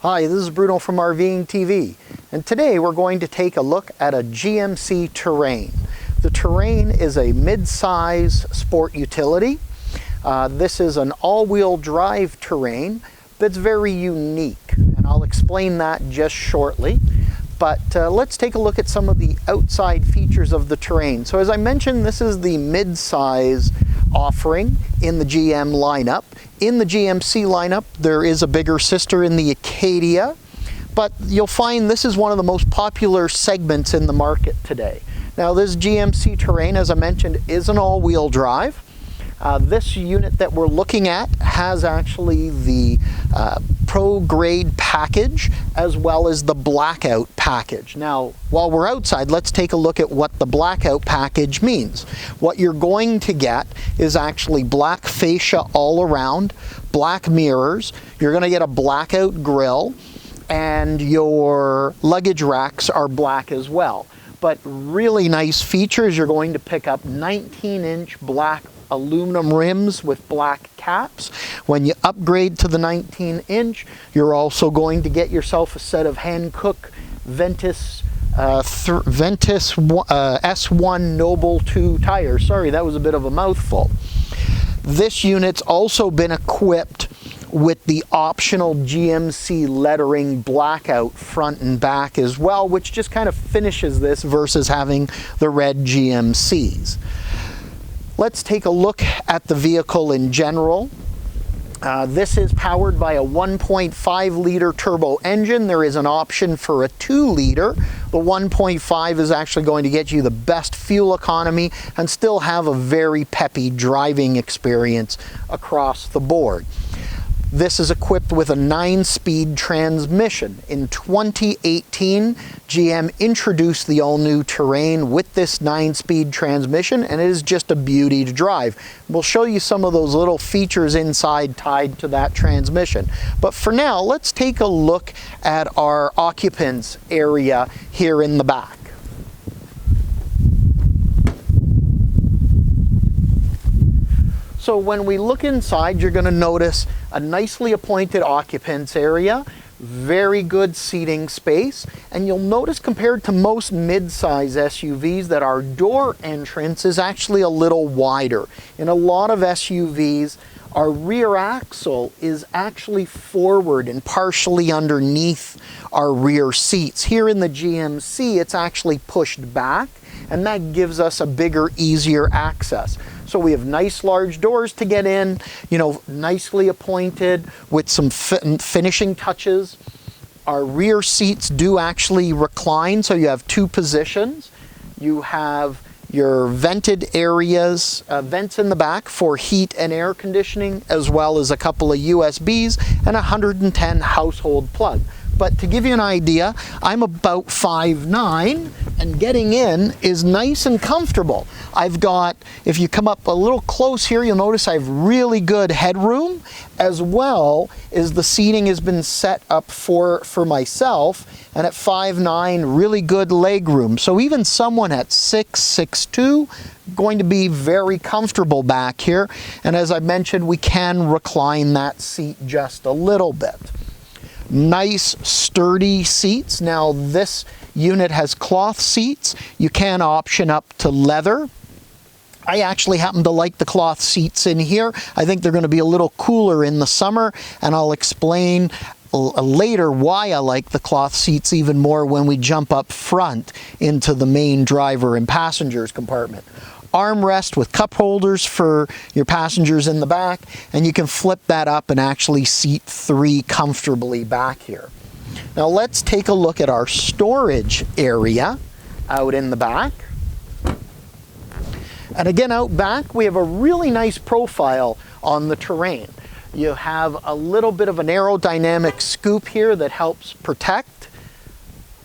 Hi, this is Bruno from RVing TV, and today we're going to take a look at a GMC Terrain. The Terrain is a mid-size sport utility. This is an all-wheel drive Terrain that's very unique, and I'll explain that just shortly. But let's take a look at some of the outside features of the Terrain. So as I mentioned, this is the mid-size offering in the GM lineup. In the GMC lineup, there is a bigger sister in the Acadia, but you'll find this is one of the most popular segments in the market today. Now this GMC Terrain, as I mentioned, is an all-wheel drive. This unit that we're looking at has actually the Pro Grade package as well as the Blackout package. Now, while we're outside, let's take a look at what the Blackout package means. What you're going to get is actually black fascia all around, black mirrors, you're going to get a blackout grille, and your luggage racks are black as well. But really nice features, you're going to pick up 19-inch black aluminum rims with black caps. When you upgrade to the 19-inch, you're also going to get yourself a set of Hankook Ventus S1 Noble 2 tires. Sorry, that was a bit of a mouthful. This unit's also been equipped with the optional GMC lettering Blackout front and back as well, which just kind of finishes this versus having the red GMCs. Let's take a look at the vehicle in general. This is powered by a 1.5 liter turbo engine. There is an option for a 2 liter. The 1.5 is actually going to get you the best fuel economy and still have a very peppy driving experience across the board. This is equipped with a 9-speed transmission. In 2018, GM introduced the all-new Terrain with this 9-speed transmission, and it is just a beauty to drive. We'll show you some of those little features inside tied to that transmission. But for now, let's take a look at our occupants area here in the back. So when we look inside, you're going to notice a nicely appointed occupants area, very good seating space, and you'll notice compared to most mid-size SUVs that our door entrance is actually a little wider. In a lot of SUVs, our rear axle is actually forward and partially underneath our rear seats. Here in the GMC, it's actually pushed back, and that gives us a bigger, easier access. So we have nice large doors to get in, you know, nicely appointed with some finishing touches. Our rear seats do actually recline, so you have 2 positions. You have your vented areas, vents in the back for heat and air conditioning, as well as a couple of USBs and a 110 household plug. But to give you an idea, I'm about 5'9", and getting in is nice and comfortable. I've got, if you come up a little close here, you'll notice I have really good headroom, as well as the seating has been set up for myself, and at 5'9", really good leg room. So even someone at 6'2", going to be very comfortable back here. And as I mentioned, we can recline that seat just a little bit. Nice sturdy seats. Now this unit has cloth seats. You can option up to leather. I actually happen to like the cloth seats in here. I think they're going to be a little cooler in the summer, and I'll explain later why I like the cloth seats even more when we jump up front into the main driver and passengers compartment. Armrest with cup holders for your passengers in the back, and you can flip that up and actually seat 3 comfortably back here. Now let's take a look at our storage area out in the back. And again, out back, we have a really nice profile on the Terrain. You have a little bit of an aerodynamic scoop here that helps protect.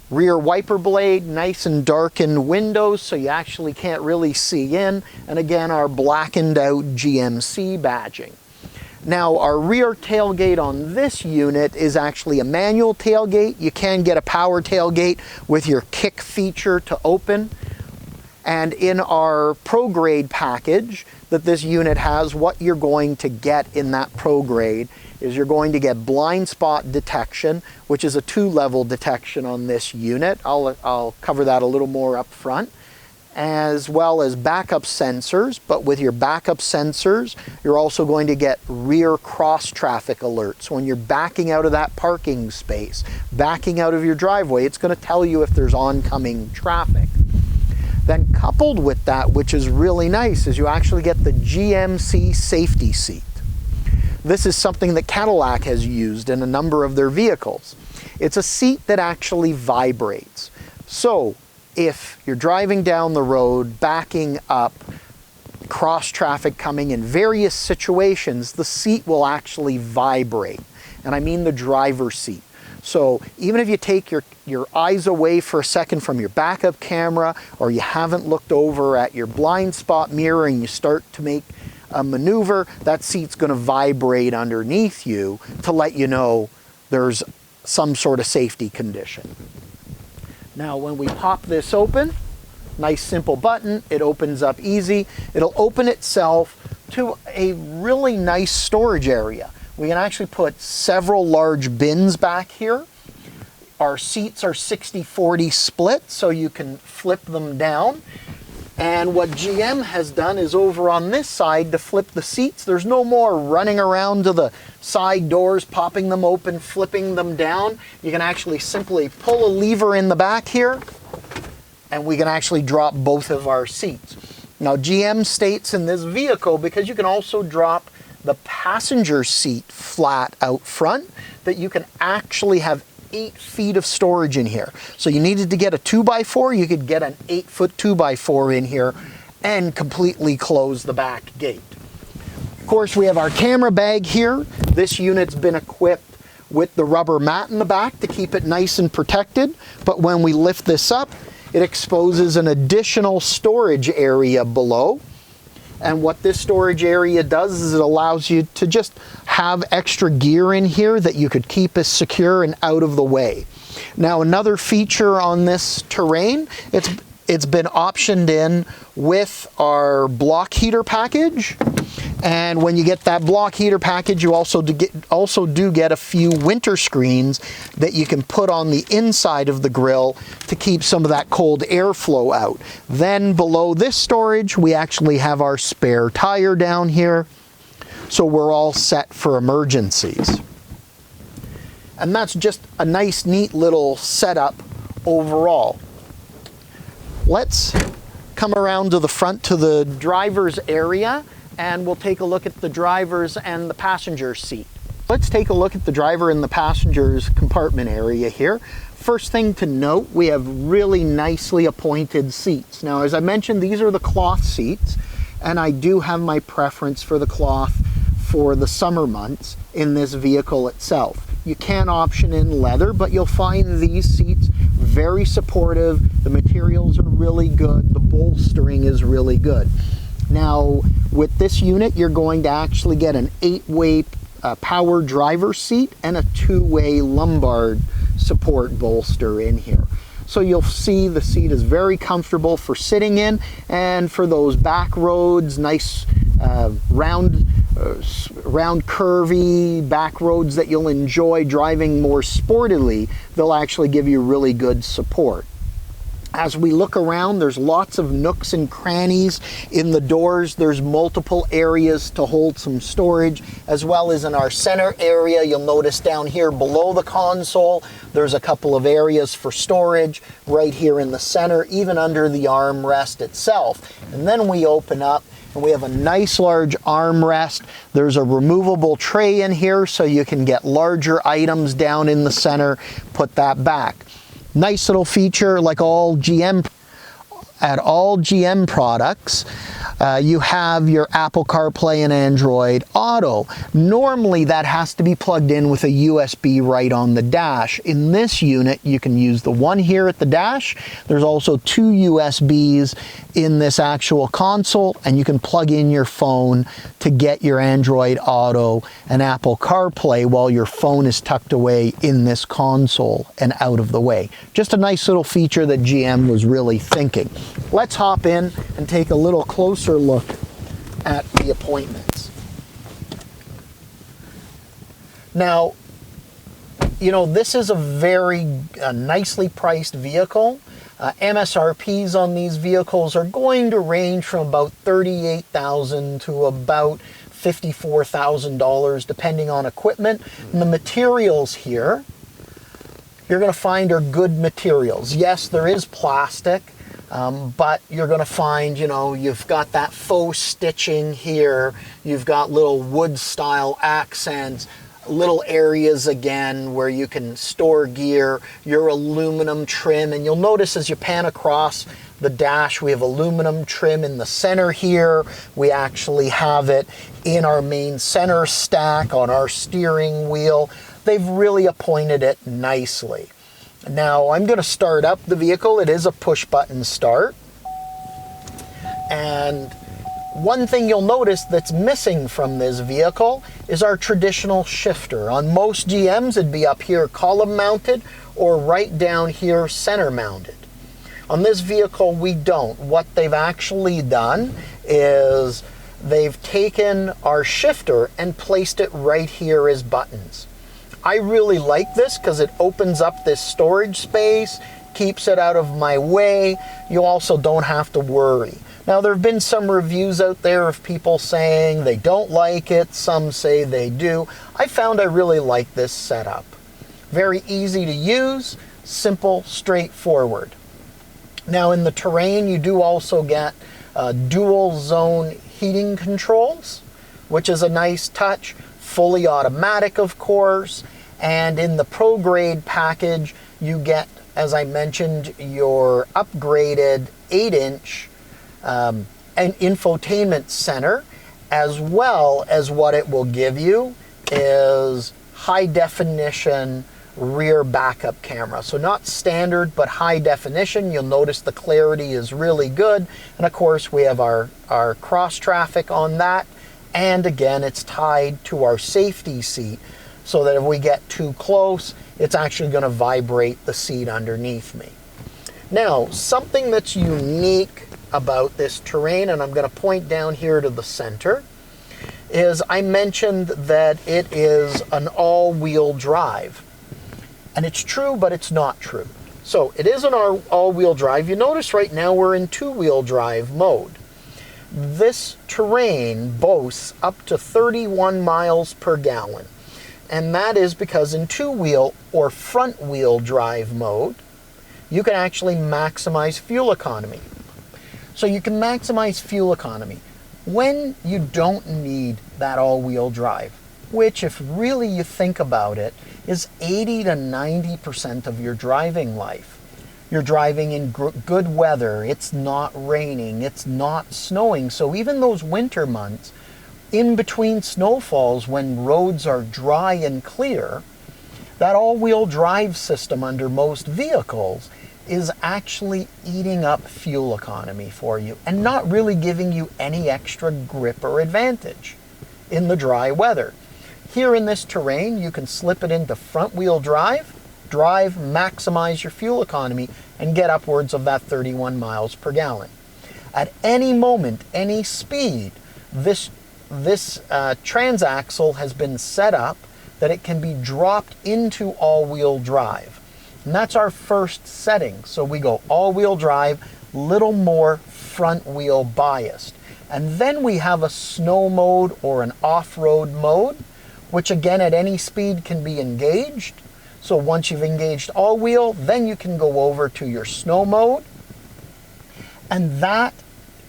Rear wiper blade, nice and darkened windows so you actually can't really see in. And again, our blackened out GMC badging. Now our rear tailgate on this unit is actually a manual tailgate. You can get a power tailgate with your kick feature to open. And in our Pro Grade package that this unit has, what you're going to get in that Pro Grade is you're going to get blind spot detection, which is a 2-level detection on this unit. I'll cover that a little more up front, as well as backup sensors. But with your backup sensors, you're also going to get rear cross traffic alerts. When you're backing out of that parking space, backing out of your driveway, it's going to tell you if there's oncoming traffic. Then coupled with that, which is really nice, is you actually get the GMC safety seat. This is something that Cadillac has used in a number of their vehicles. It's a seat that actually vibrates. So if you're driving down the road, backing up, cross traffic coming in various situations, the seat will actually vibrate. And I mean the driver's seat. So even if you take your eyes away for a second from your backup camera, or you haven't looked over at your blind spot mirror and you start to make a maneuver, that seat's going to vibrate underneath you to let you know there's some sort of safety condition. Now when we pop this open, nice simple button, it opens up easy. It'll open itself to a really nice storage area. We can actually put several large bins back here. Our seats are 60-40 split, so you can flip them down. And what GM has done is over on this side to flip the seats, there's no more running around to the side doors, popping them open, flipping them down. You can actually simply pull a lever in the back here, and we can actually drop both of our seats. Now GM states in this vehicle, because you can also drop the passenger seat flat out front, that you can actually have 8 feet of storage in here. So you needed to get a 2x4, you could get an 8-foot 2x4 in here and completely close the back gate. Of course, we have our camera bag here. This unit's been equipped with the rubber mat in the back to keep it nice and protected. But when we lift this up, it exposes an additional storage area below. And what this storage area does is it allows you to just have extra gear in here that you could keep as secure and out of the way. Now another feature on this Terrain, it's been optioned in with our block heater package. And when you get that block heater package, you also do get a few winter screens that you can put on the inside of the grille to keep some of that cold airflow out. Then below this storage, we actually have our spare tire down here. So we're all set for emergencies. And that's just a nice, neat little setup overall. Let's come around to the front to the driver's area, and we'll take a look at the driver's and the passenger seat. Let's take a look at the driver and the passenger's compartment area here. First thing to note, we have really nicely appointed seats. Now, as I mentioned, these are the cloth seats, and I do have my preference for the cloth for the summer months in this vehicle itself. You can option in leather, but you'll find these seats very supportive. The materials are really good. The bolstering is really good. Now, with this unit, you're going to actually get an 8-way power driver seat and a 2-way lumbar support bolster in here. So you'll see the seat is very comfortable for sitting in, and for those back roads, nice round curvy back roads that you'll enjoy driving more sportily, they'll actually give you really good support. As we look around, there's lots of nooks and crannies in the doors. There's multiple areas to hold some storage, as well as in our center area. You'll notice down here below the console, there's a couple of areas for storage right here in the center, even under the armrest itself. And then we open up and we have a nice large armrest. There's a removable tray in here so you can get larger items down in the center, put that back. Nice little feature, like all GM products, you have your Apple CarPlay and Android Auto. Normally that has to be plugged in with a USB right on the dash. In this unit, you can use the one here at the dash. There's also 2 USBs in this actual console, and you can plug in your phone to get your Android Auto and Apple CarPlay while your phone is tucked away in this console and out of the way. Just a nice little feature that GM was really thinking. let's hop in and take a little closer look at the appointments. Now, you know, this is a very nicely priced vehicle. MSRPs on these vehicles are going to range from about $38,000 to about $54,000 depending on equipment. And the materials here, you're going to find are good materials. Yes, there is plastic, but you're going to find, you know, you've got that faux stitching here, you've got little wood style accents, little areas again where you can store gear, your aluminum trim, and you'll notice as you pan across the dash we have aluminum trim in the center here. We actually have it in our main center stack on our steering wheel. They've really appointed it nicely. Now I'm going to start up the vehicle. It is a push button start, and one thing you'll notice that's missing from this vehicle is our traditional shifter. On most GMs, it'd be up here column mounted or right down here center mounted. On this vehicle, we don't. What they've actually done is they've taken our shifter and placed it right here as buttons. I really like this because it opens up this storage space, keeps it out of my way. You also don't have to worry. Now, there have been some reviews out there of people saying they don't like it. Some say they do. I found I really like this setup. Very easy to use, simple, straightforward. Now, in the Terrain, you do also get dual zone heating controls, which is a nice touch. Fully automatic, of course. And in the Pro Grade package, you get, as I mentioned, your upgraded 8-inch an infotainment center, as well as what it will give you is high definition rear backup camera. So not standard, but high definition. You'll notice the clarity is really good. And of course we have our cross traffic on that. And again, it's tied to our safety seat so that if we get too close, it's actually going to vibrate the seat underneath me. Now, something that's unique about this Terrain, and I'm going to point down here to the center, is I mentioned that it is an all-wheel drive. And it's true, but it's not true. So it is an all-wheel drive. You notice right now we're in two-wheel drive mode. This Terrain boasts up to 31 miles per gallon. And that is because in two-wheel or front-wheel drive mode, you can actually maximize fuel economy. So you can maximize fuel economy when you don't need that all-wheel drive, which, if really you think about it, is 80 to 90% of your driving life. You're driving in good weather, it's not raining, it's not snowing. So even those winter months, in between snowfalls when roads are dry and clear, that all-wheel drive system under most vehicles is actually eating up fuel economy for you and not really giving you any extra grip or advantage in the dry weather. Here in this Terrain, you can slip it into front-wheel drive, maximize your fuel economy, and get upwards of that 31 miles per gallon. At any moment, any speed, this transaxle has been set up that it can be dropped into all-wheel drive. And that's our first setting. So we go all-wheel drive, little more front-wheel biased. And then we have a snow mode or an off-road mode, which again at any speed can be engaged. So once you've engaged all-wheel, then you can go over to your snow mode. And that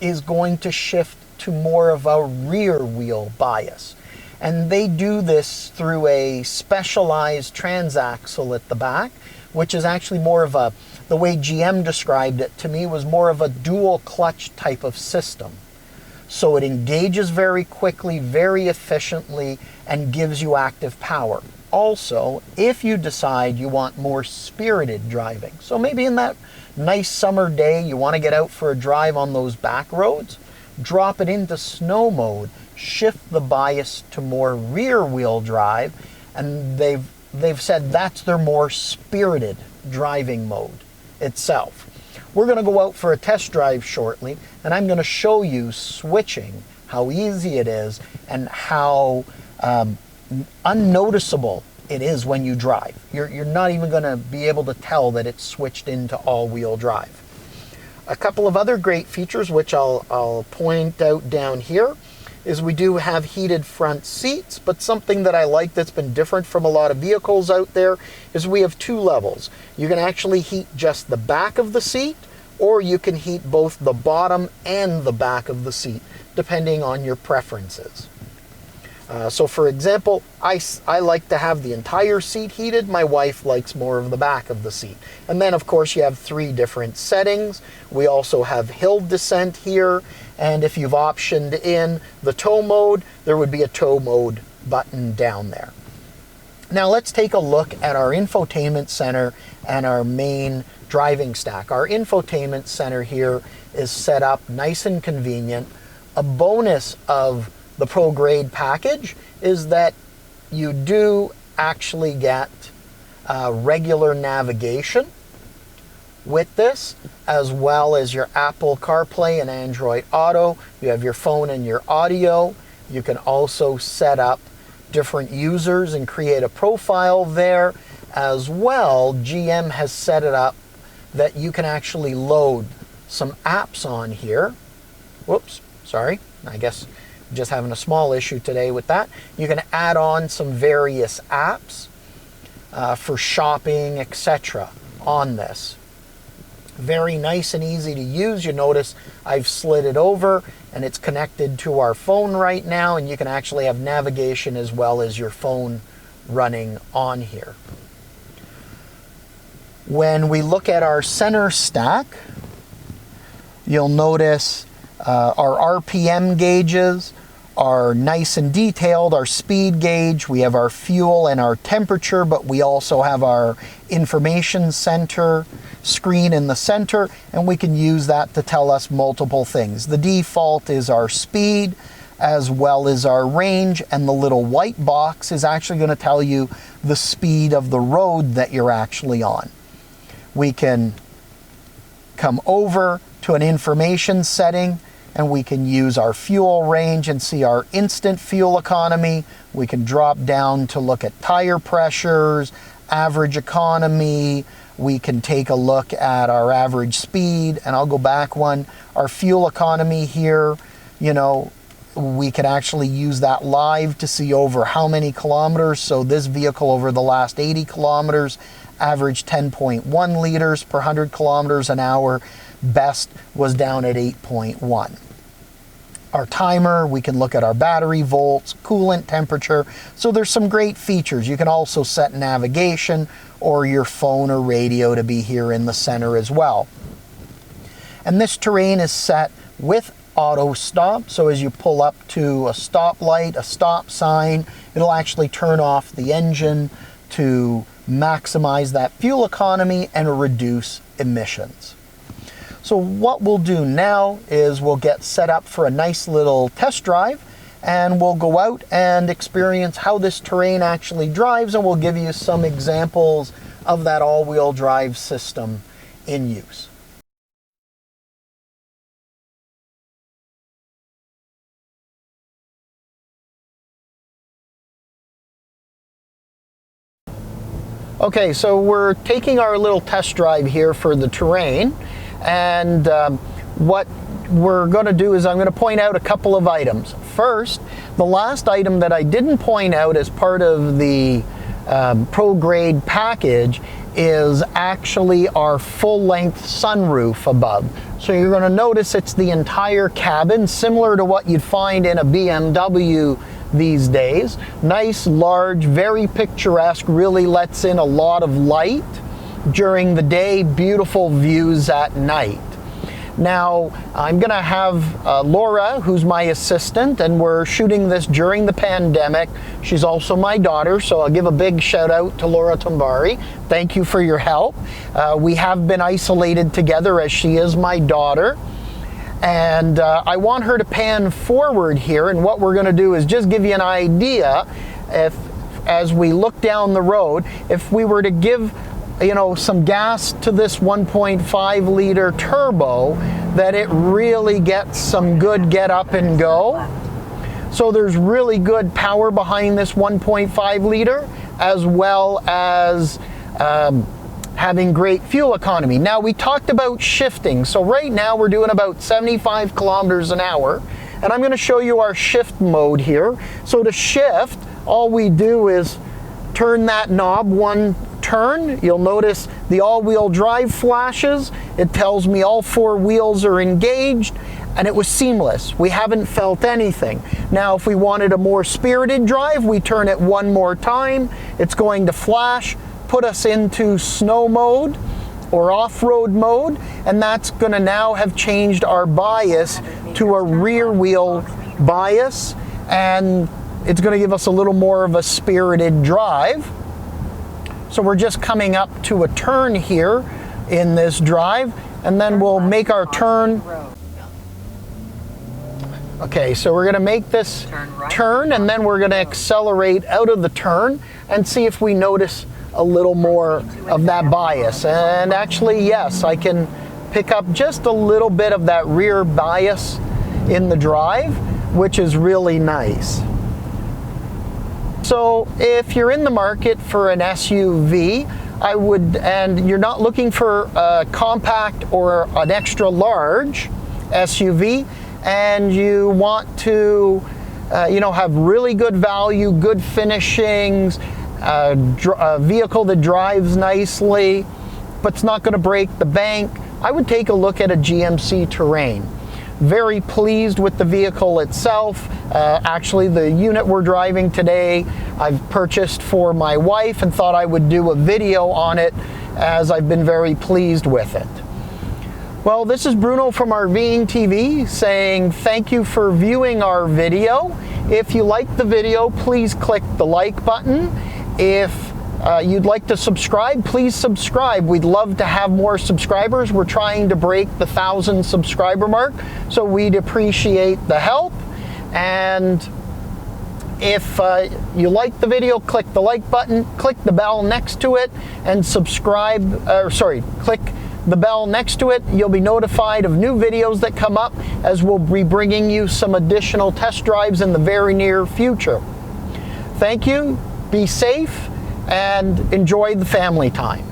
is going to shift to more of a rear wheel bias. And they do this through a specialized transaxle at the back, which is actually more of a, the way GM described it to me, was more of a dual clutch type of system. So it engages very quickly, very efficiently, and gives you active power. Also, if you decide you want more spirited driving, so maybe in that nice summer day you want to get out for a drive on those back roads, drop it into snow mode, shift the bias to more rear wheel drive, and they've said that's their more spirited driving mode itself. We're going to go out for a test drive shortly, and I'm going to show you switching, how easy it is, and how unnoticeable it is when you drive. You're not even going to be able to tell that it's switched into all-wheel drive. A couple of other great features, which I'll point out down here, is we do have heated front seats, but something that I like that's been different from a lot of vehicles out there is we have two levels. You can actually heat just the back of the seat, or you can heat both the bottom and the back of the seat, depending on your preferences. So for example, I like to have the entire seat heated. My wife likes more of the back of the seat. And then of course you have 3 different settings. We also have hill descent here. And if you've optioned in the tow mode, there would be a tow mode button down there. Now let's take a look at our infotainment center and our main driving stack. Our infotainment center here is set up nice and convenient. A bonus of the Pro Grade package is that you do actually get regular navigation with this, as well as your Apple CarPlay and Android Auto. You have your phone and your audio. You can also set up different users and create a profile there. As well, GM has set it up that you can actually load some apps on here. Whoops, sorry, I guess just having a small issue today with that. You can add on some various apps for shopping, etc. on this. Very nice and easy to use. You notice I've slid it over and it's connected to our phone right now, and you can actually have navigation as well as your phone running on here. When we look at our center stack, you'll notice our RPM gauges are nice and detailed, our speed gauge, we have our fuel and our temperature, but we also have our information center screen in the center, and we can use that to tell us multiple things. The default is our speed as well as our range, and the little white box is actually going to tell you the speed of the road that you're actually on. We can come over to an information setting, and we can use our fuel range and see our instant fuel economy. We can drop down to look at tire pressures, average economy. We can take a look at our average speed, and I'll go back one. Our fuel economy here, you know, we can actually use that live to see over how many kilometers. So this vehicle over the last 80 kilometers averaged 10.1 liters per 100 kilometers an hour. Best was down at 8.1. Our timer, we can look at our battery volts, coolant temperature. So there's some great features. You can also set navigation or your phone or radio to be here in the center as well. And this terrain is set with auto stop. So as you pull up to a stoplight, a stop sign, it'll actually turn off the engine to maximize that fuel economy and reduce emissions. So what we'll do now is we'll get set up for a nice little test drive, and we'll go out and experience how this terrain actually drives, and we'll give you some examples of that all-wheel drive system in use. Okay, so we're taking our little test drive here for the Terrain, and what we're going to do is I'm going to point out a couple of items. First, the last item that I didn't point out as part of the Pro Grade package is actually our full-length sunroof above. So you're going to notice it's the entire cabin, similar to what you'd find in a BMW these days. Nice, large, very picturesque, really lets in a lot of light during the day, beautiful views at night. Now, I'm going to have Laura, who's my assistant, and we're shooting this during the pandemic. She's also my daughter, so I'll give a big shout out to Laura Tambari. Thank you for your help. We have been isolated together as she is my daughter. And I want her to pan forward here, and what we're going to do is just give you an idea if, as we look down the road, if we were to give you know, some gas to this 1.5 liter turbo that it really gets some good get up and go. So there's really good power behind this 1.5 liter, as well as having great fuel economy. Now, we talked about shifting. So right now we're doing about 75 kilometers an hour, and I'm going to show you our shift mode here. So to shift, all we do is turn that knob one turn. You'll notice the all-wheel drive flashes. It tells me all 4 wheels are engaged, and it was seamless. We haven't felt anything. Now, if we wanted a more spirited drive, we turn it one more time. It's going to flash, put us into snow mode or off-road mode, and that's going to now have changed our bias to a rear wheel bias, and it's going to give us a little more of a spirited drive. So we're just coming up to a turn here in this drive, and then we'll make our turn. Okay, so we're going to make this turn, and then we're going to accelerate out of the turn and see if we notice a little more of that bias. And actually, yes, I can pick up just a little bit of that rear bias in the drive, which is really nice. So if you're in the market for an SUV, and you're not looking for a compact or an extra large SUV, and you want to have really good value, good finishings, a vehicle that drives nicely, but it's not going to break the bank, I would take a look at a GMC Terrain. Very pleased with the vehicle itself. Actually, the unit we're driving today, I've purchased for my wife and thought I would do a video on it, as I've been very pleased with it. Well, this is Bruno from RVing TV saying thank you for viewing our video. If you liked the video, please click the like button. If you'd like to subscribe, please subscribe. We'd love to have more subscribers. We're trying to break the 1,000 subscriber mark, so we'd appreciate the help. And if you like the video, click the like button, click the bell next to it, and click the bell next to it. You'll be notified of new videos that come up, as we'll be bringing you some additional test drives in the very near future. Thank you, be safe, and enjoy the family time.